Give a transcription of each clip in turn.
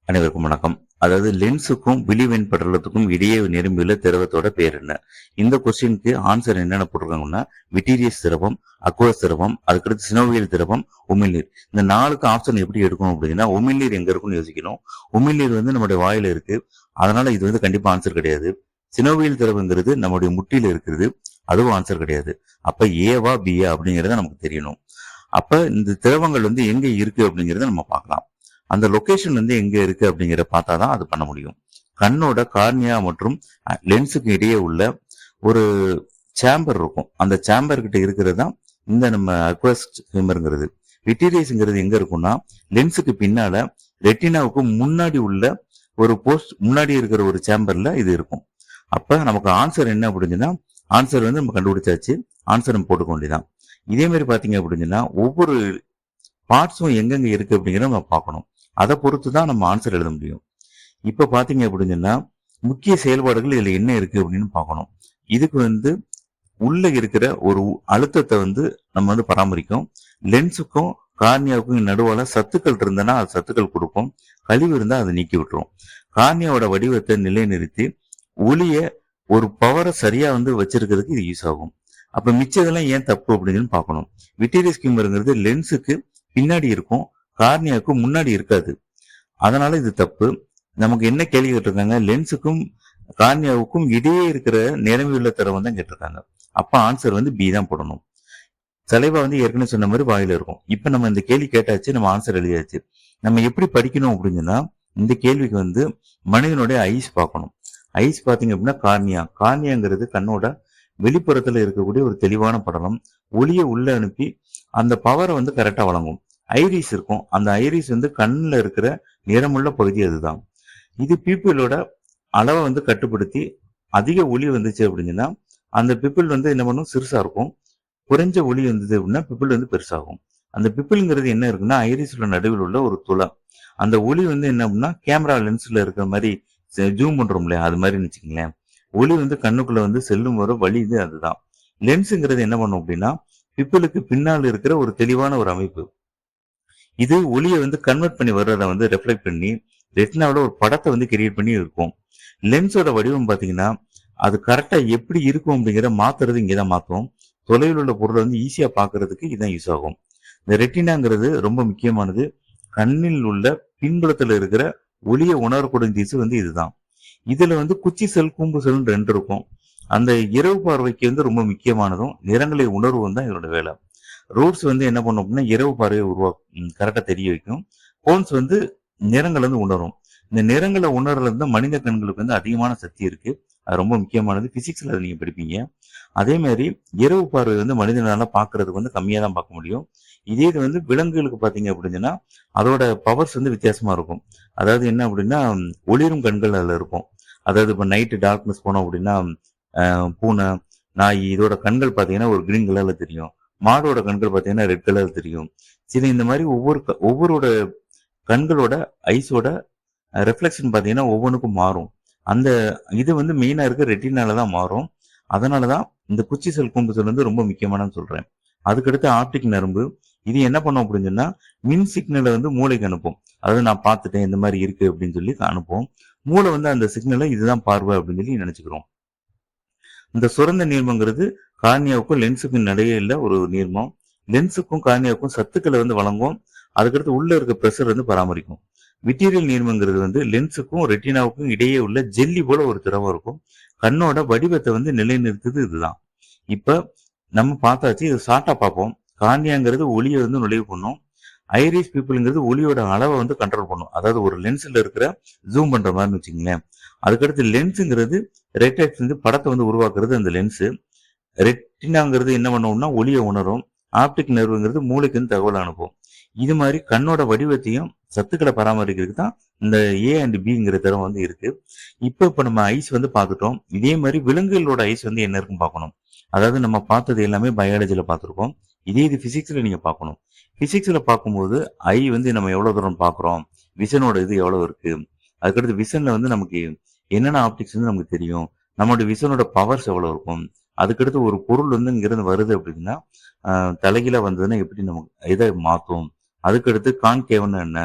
அனைவருக்கும் வணக்கம். அதாவது லென்ஸுக்கும் விழிவெண் படலத்துக்கும் இடையே நிரம்பியுள்ள திரவத்தோட பேர் என்ன? இந்த கொஸ்டினுக்கு ஆன்சர் என்னென்ன போட்டிருக்காங்கன்னா, விட்டீரியஸ் திரவம், அக்வஸ் திரவம், அதுக்கடுத்து சினோவியல் திரவம், உமிழ்நீர். இந்த 4க்கு ஆப்ஷன் எப்படி எடுக்கணும் அப்படின்னா, உமிழ்நீர் எங்க இருக்குன்னு யோசிக்கணும். உமிழ்நீர் நம்முடைய வாயில இருக்கு. அதனால இது கண்டிப்பா ஆன்சர் கிடையாது. சினோவியல் திரவங்கிறது நம்முடைய முட்டியில இருக்கிறது. அதுவும் ஆன்சர் கிடையாது. அப்ப ஏவா பியா அப்படிங்கறத நமக்கு தெரியணும். அப்ப இந்த திரவங்கள் எங்க இருக்கு அப்படிங்கறத நம்ம பார்க்கலாம். அந்த லொகேஷன் எங்க இருக்கு அப்படிங்கிற பார்த்தாதான் அது பண்ண முடியும். கண்ணோட கார்னியா மற்றும் லென்ஸுக்கு இடையே உள்ள ஒரு சேம்பர் இருக்கும். அந்த சேம்பர் கிட்ட இருக்கிறது தான் இந்த நம்ம அக்வஸ் ஹியூமருங்கிறது. விட்டீரியஸ்ங்கிறது எங்க இருக்கும்னா, லென்ஸுக்கு பின்னால ரெட்டினாவுக்கு முன்னாடி உள்ள ஒரு போஸ்ட் முன்னாடி இருக்கிற ஒரு சேம்பர்ல இது இருக்கும். அப்ப நமக்கு ஆன்சர் என்ன அப்படின்னா, ஆன்சர் நம்ம கண்டுபிடிச்சாச்சு. ஆன்சர் நம்ம போட்டுக்க வேண்டியதான். இதே மாதிரி பாத்தீங்க அப்படின்னா, ஒவ்வொரு பார்ட்ஸும் எங்கெங்க இருக்கு அப்படிங்கிறத நம்ம பார்க்கணும். அதை பொறுத்து தான் நம்ம ஆன்சர் எழுத முடியும். இப்ப பாத்தீங்க அப்படின்னா, முக்கிய செயல்பாடுகள் இதுல என்ன இருக்கு அப்படின்னு பார்க்கணும். இதுக்கு உள்ள இருக்கிற ஒரு அழுத்தத்தை நம்ம பராமரிக்கும். லென்ஸுக்கும் கார்னியாவுக்கும் நடுவால சத்துக்கள் இருந்தனா அது சத்துக்கள் கொடுக்கும். கழிவு இருந்தா அதை நீக்கி விட்டுரும். கார்னியாவோட வடிவத்தை நிலைநிறுத்தி ஒளிய ஒரு பவரை சரியா வச்சிருக்கிறதுக்கு இது யூஸ் ஆகும். அப்ப மிச்சதெல்லாம் ஏன் தப்பு அப்படின்னு பார்க்கணும். விட்டீரியஸ் ஹியூமருங்கிறது லென்ஸுக்கு பின்னாடி இருக்கும், கார்னியாவுக்கு முன்னாடி இருக்காது. அதனால இது தப்பு. நமக்கு என்ன கேள்வி கேட்டிருக்காங்க, லென்ஸுக்கும் கார்னியாவுக்கும் இடையே இருக்கிற நிரம்பியுள்ள திரவம் தான் கேட்டிருக்காங்க. அப்ப ஆன்சர் பி தான் போடணும். சலைவா ஏற்கனவே சொன்ன மாதிரி வாயில இருக்கும். இப்ப நம்ம இந்த கேள்வி கேட்டாச்சு, நம்ம ஆன்சர் எழுதியாச்சு. நம்ம எப்படி படிக்கணும் அப்படின்னா, இந்த கேள்விக்கு மனிதனுடைய ஐஸ் பார்க்கணும். ஐஸ் பாத்தீங்க அப்படின்னா கார்னியாங்கிறது கண்ணோட வெளிப்புறத்துல இருக்கக்கூடிய ஒரு தெளிவான படலம். ஒளியை உள்ள அனுப்பி அந்த பவரை கரெக்டா வழங்கும். ஐரிஸ் இருக்கும். அந்த ஐரிஸ் கண்ணுல இருக்கிற நிறமுள்ள பகுதி அதுதான். இது பீப்பிளோட அளவை கட்டுப்படுத்தி அதிக ஒளி வந்துச்சு அப்படின்னா அந்த பீப்பிள் என்ன பண்ணும், சிறுசா இருக்கும். குறைஞ்ச ஒளி வந்தது அப்படின்னா பீப்பிள் பெருசாகும். அந்த பீப்பிள்ங்கிறது என்ன இருக்குன்னா, ஐரிஸ்ல நடுவில் உள்ள ஒரு துளை. அந்த ஒளி என்ன அப்படின்னா, கேமரா லென்ஸ்ல இருக்கிற மாதிரி ஜூம் பண்றோம் இல்லையா, அது மாதிரி வச்சுக்கங்களேன். ஒளி கண்ணுக்குள்ள செல்லும் வர வழி அதுதான். லென்ஸுங்கிறது என்ன பண்ணும் அப்படின்னா, பீப்பிளுக்கு பின்னால் இருக்கிற ஒரு தெளிவான ஒரு அமைப்பு. இது ஒளியை கன்வெர்ட் பண்ணி வர்றதை ரெஃப்ளெக்ட் பண்ணி ரெட்டினாவோட ஒரு படத்தை கிரியேட் பண்ணி இருக்கும். லென்ஸோட வடிவம் பாத்தீங்கன்னா, அது கரெக்டா எப்படி இருக்கும் அப்படிங்கிற மாத்துறது இங்கதான் மாத்தும். தொலைவில் உள்ள பொருளை ஈஸியா பாக்குறதுக்கு இதுதான் யூஸ் ஆகும். இந்த ரெட்டினாங்கிறது ரொம்ப முக்கியமானது. கண்ணில் உள்ள பின்புலத்துல இருக்கிற ஒளியை உணரக்கூடிய திசு இதுதான். இதுல குச்சி செல், கூம்பு செல் 2 இருக்கும். அந்த இரவு பார்வைக்கு ரொம்ப முக்கியமானதும் நிறங்களை உணர்வும் தான் இதோட வேலை. ரோட்ஸ் என்ன பண்ணும் அப்படின்னா, இரவு பார்வையை கரெக்டா தெரிய வைக்கும். கோன்ஸ் நிறங்களை உணரும். இந்த நிறங்களை உணர்றதுல மனித கண்களுக்கு அதிகமான சக்தி இருக்கு. அது ரொம்ப முக்கியமானது. பிசிக்ஸ்ல அதை நீங்க படிப்பீங்க. அதே மாதிரி இரவு பார்வை மனிதனால பாக்குறதுக்கு கம்மியா தான் பார்க்க முடியும். இதே இது விலங்குகளுக்கு பாத்தீங்க அப்படின்னா அதோட பவர்ஸ் வித்தியாசமா இருக்கும். அதாவது என்ன அப்படின்னா, ஒளிரும் கண்கள் அதுல இருக்கும். அதாவது இப்ப நைட்டு டார்க்னஸ் போனோம் அப்படின்னா, பூனை, நாய் இதோட கண்கள் பாத்தீங்கன்னா ஒரு கிரீன் கலர்ல தெரியும். மாடோட கண்கள் பாத்தீங்கன்னா ரெட் கலர் தெரியும். சரி, இந்த மாதிரி ஒவ்வொருட கண்களோட ஐஸோட ரெஃப்ளெக்ஷன் பாத்தீங்கன்னா ஒவ்வொன்றுக்கும் மாறும். அந்த இது மெயினா இருக்க ரெட்டினாலதான் மாறும். அதனாலதான் இந்த குச்சி செல், கூம்பு செல் ரொம்ப முக்கியமானு சொல்றேன். அதுக்கடுத்து ஆப்டிக் நரம்பு. இது என்ன பண்ணும் அப்படின்னு சொன்னா, மின் சிக்னலை மூளைக்கு அனுப்பும். அதாவது நான் பார்த்துட்டேன் இந்த மாதிரி இருக்கு அப்படின்னு சொல்லி அனுப்பும். மூளை அந்த சிக்னலை இதுதான் பார்வை அப்படின்னு சொல்லி நினைச்சுக்கிறோம். இந்த சுரந்த நீர்மங்கிறது கார்னியாவுக்கும் லென்ஸுக்கும் இடையில ஒரு நீர்மம். லென்ஸுக்கும் கார்னியாவுக்கும் சத்துக்களை வழங்கும். அதுக்கடுத்து உள்ள இருக்க பிரஷர் பராமரிக்கும். விட்டீரியல் நீர்மங்கிறது லென்ஸுக்கும் ரெட்டினாவுக்கும் இடையே உள்ள ஜெல்லி போல ஒரு திரவம் இருக்கும். கண்ணோட வடிவத்தை நிலைநிறுத்துது இதுதான். இப்ப நம்ம பார்த்தாச்சு. இது ஷார்ட்டா பார்ப்போம். கார்னியாங்கிறது ஒளியை நுழைவு பண்ணும். ஐரிஸ் பீப்புள்ங்கிறது ஒளியோட அளவை கண்ட்ரோல் பண்ணும். அதாவது ஒரு லென்ஸ்ல இருக்கிற ஜூம் பண்ற மாதிரி வச்சுங்களேன். அதுக்கடுத்து லென்ஸுங்கிறது ரெட்டைட்ஸ் படத்தை உருவாக்குறது அந்த லென்ஸ். ரெட்டினாங்கிறது என்ன பண்ணுவோம்னா ஒளியை உணரும். ஆப்டிக் நர்வுங்கிறது மூளைக்கு தகவல் அனுப்பும். இது மாதிரி கண்ணோட வடிவத்தையும் சத்துக்களை பராமரிக்கிறதுக்கு தான் இந்த ஏ அண்ட் பிங்கிற திறமை இருக்கு. இப்ப நம்ம ஐஸ் பார்த்துட்டோம். இதே மாதிரி விலங்குகளோட ஐஸ் என்ன இருக்குன்னு பார்க்கணும். அதாவது நம்ம பார்த்தது எல்லாமே பயாலஜில பார்த்துருக்கோம். இதே இது பிசிக்ஸ்ல நீங்க பார்க்கணும். பிசிக்ஸ்ல பார்க்கும்போது ஐ நம்ம எவ்வளவு தூரம் பார்க்குறோம், விஷனோட இது எவ்வளவு இருக்கு, அதுக்கடுத்து விஷன்ல நமக்கு என்னென்ன ஆப்டிக்ஸ் நமக்கு தெரியும், நம்மளுடைய விஷனோட பவர்ஸ் எவ்வளவு இருக்கும், அதுக்கடுத்து ஒரு பொருள் இங்கிருந்து வருது அப்படின்னா தலைகீழ வந்ததுன்னா எப்படி நமக்கு இதை மாற்றும், அதுக்கடுத்து கான்கேவ்னு என்ன,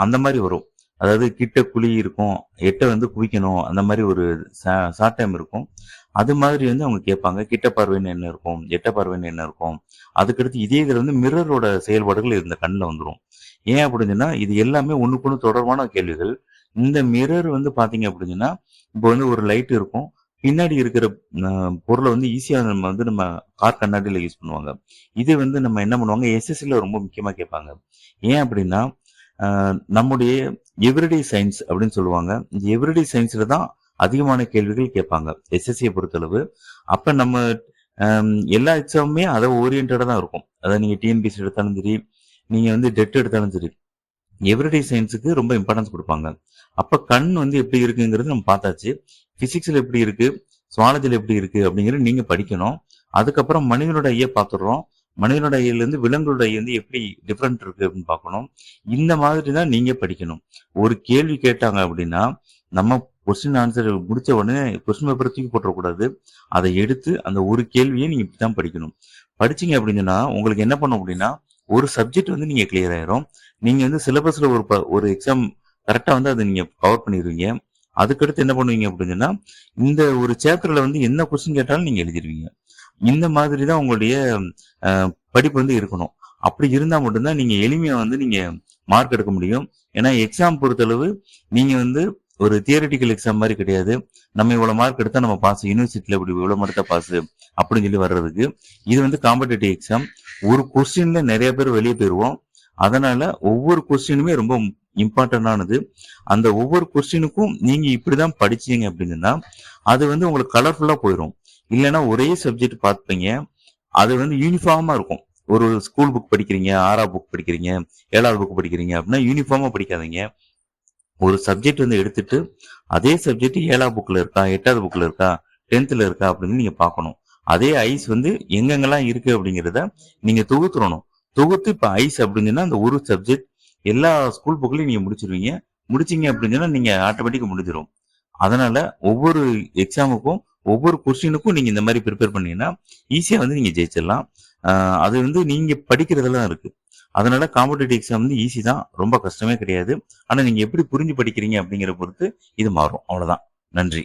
அந்த மாதிரி வரும். அதாவது கிட்ட குழி இருக்கும், எட்ட வந்து குவிக்கணும், அந்த மாதிரி ஒரு ஷார்ட் டைம் இருக்கும். அது மாதிரி வந்து அவங்க கேட்பாங்க. கிட்ட பார்வைன்னு என்ன இருக்கும், எட்ட பார்வைன்னு என்ன இருக்கும். அதுக்கடுத்து இதே இதுல வந்து மிரரோட செயல்பாடுகள் இந்த கண்ணில் வந்துடும். ஏன் அப்படின்னா இது எல்லாமே ஒண்ணுக்கொண்ணு தொடர்பான கேள்விகள். இந்த மிரர் வந்து பாத்தீங்க அப்படின்னா, இப்போ வந்து ஒரு லைட் இருக்கும். பின்னாடி இருக்கிற பொருளை வந்து ஈஸியா நம்ம கார் கண்ணாடியில யூஸ் பண்ணுவாங்க. இது வந்து நம்ம என்ன பண்ணுவாங்க, எஸ்எஸ்சில ரொம்ப முக்கியமா கேட்பாங்க. ஏன் அப்படின்னா, நம்முடைய எவ்ரிடே சயின்ஸ் அப்படின்னு சொல்லுவாங்க. இந்த எவ்ரிடே சயின்ஸ்ல தான் அதிகமான கேள்விகள் கேட்பாங்க எஸ்எஸ்சியை பொறுத்தளவு. அப்ப நம்ம எல்லா எக்ஸாமுமே அதை ஓரியன்டா தான் இருக்கும். அதாவது நீங்க டிஎன்பிஎஸ்சி எடுத்தாலும் சரி, நீங்க வந்து டெட் எடுத்தாலும் சரி, எவ்ரிடே சயின்ஸுக்கு ரொம்ப இம்பார்ட்டன்ஸ் கொடுப்பாங்க. அப்ப கண் வந்து எப்படி இருக்குங்கிறது நம்ம பார்த்தாச்சு. பிசிக்ஸ்ல எப்படி இருக்கு, சுவாலஜில எப்படி இருக்கு அப்படிங்கிறது நீங்க படிக்கணும். அதுக்கப்புறம் மனிதனோட ஐயை பார்த்துடுறோம். மனிதனோட ஐயில இருந்து விலங்குகளோட ஐ வந்து எப்படி டிஃப்ரெண்ட் இருக்கு அப்படின்னு பார்க்கணும். இந்த மாதிரி தான் நீங்க படிக்கணும். ஒரு கேள்வி கேட்டாங்க அப்படின்னா நம்ம கொஸ்டின் ஆன்சர் முடிச்ச உடனே கொஸ்டின் பேப்பரை தூக்கி போட்டுறக்கூடாது. அதை எடுத்து அந்த ஒரு கேள்வியை நீங்க இப்படிதான் படிக்கணும். படிச்சீங்க அப்படின்னா உங்களுக்கு என்ன பண்ணும் அப்படின்னா ஒரு சப்ஜெக்ட் வந்து நீங்க கிளியர் ஆயிரும். நீங்க வந்து சிலபஸ்ல ஒரு எக்ஸாம் கரெக்டா வந்து அதை நீங்க கவர் பண்ணிடுவீங்க. அதுக்கடுத்து என்ன பண்ணுவீங்க அப்படின்னா இந்த ஒரு சாப்டர்ல வந்து என்ன கொஸ்டின் கேட்டாலும் நீங்க எழுதிருவீங்க. இந்த மாதிரி தான் உங்களுடைய படிப்பு வந்து இருக்கணும். அப்படி இருந்தா மட்டும்தான் நீங்க எளிமையா வந்து நீங்க மார்க் எடுக்க முடியும். ஏன்னா எக்ஸாம் பொறுத்தளவு நீங்க வந்து ஒரு தியரிட்டிக்கல் எக்ஸாம் மாதிரி கிடையாது. நம்ம இவ்வளவு மார்க் எடுத்தா நம்ம பாஸ், யூனிவர்சிட்டியில இப்படி இவ்வளவு மார்க் தான் பாஸ் அப்படின்னு சொல்லி வர்றதுக்கு இது வந்து காம்படிட்டிவ் எக்ஸாம். ஒரு கொஸ்டின்ல நிறைய பேர் வெளியே போயிருவோம். அதனால ஒவ்வொரு கொஸ்டினுமே ரொம்ப இம்பார்ட்டன்டானது. அந்த ஒவ்வொரு கொஸ்டினுக்கும் நீங்க இப்படிதான் படிச்சீங்க அப்படின்னா அது வந்து உங்களுக்கு கலர்ஃபுல்லா போயிடும். இல்லைன்னா ஒரே சப்ஜெக்ட் பார்ப்பீங்க, அது வந்து யூனிஃபார்மா இருக்கும். ஒரு ஸ்கூல் புக் படிக்கிறீங்க, 6ஆவது புக் படிக்கிறீங்க, 7வது புக் படிக்கிறீங்க அப்படின்னா யூனிஃபார்மா படிக்காதீங்க. ஒரு சப்ஜெக்ட் வந்து எடுத்துட்டு அதே சப்ஜெக்ட் 7வது புக்ல இருக்கா, 8வது புக்ல இருக்கா, 10th இருக்கா அப்படின்னு நீங்க பார்க்கணும். அதே ஐஸ் வந்து எங்கெங்கெல்லாம் இருக்கு அப்படிங்கிறத நீங்க தொகுத்துறணும். தொகுத்து இப்ப ஐஸ் அப்படின்னா அந்த ஒரு சப்ஜெக்ட் எல்லா ஸ்கூல் புக்லயும் நீங்க முடிச்சிருவீங்க. முடிச்சீங்க அப்படின்னா நீங்க ஆட்டோமேட்டிக்கா முடிஞ்சிடும். அதனால ஒவ்வொரு எக்ஸாமுக்கும் ஒவ்வொரு கொஸ்டினுக்கும் நீங்க இந்த மாதிரி ப்ரிப்பேர் பண்ணீங்கன்னா ஈஸியா வந்து நீங்க ஜெயிச்சிடலாம். அது வந்து நீங்க படிக்கிறதெல்லாம் இருக்கு. அதனால காம்படிட்டிவ் எக்ஸாம் வந்து ஈஸி தான், ரொம்ப கஷ்டமே கிடையாது. ஆனா நீங்க எப்படி புரிஞ்சு படிக்கிறீங்க அப்படிங்கிற பொறுத்து இது மாறும். அவ்வளவுதான். நன்றி.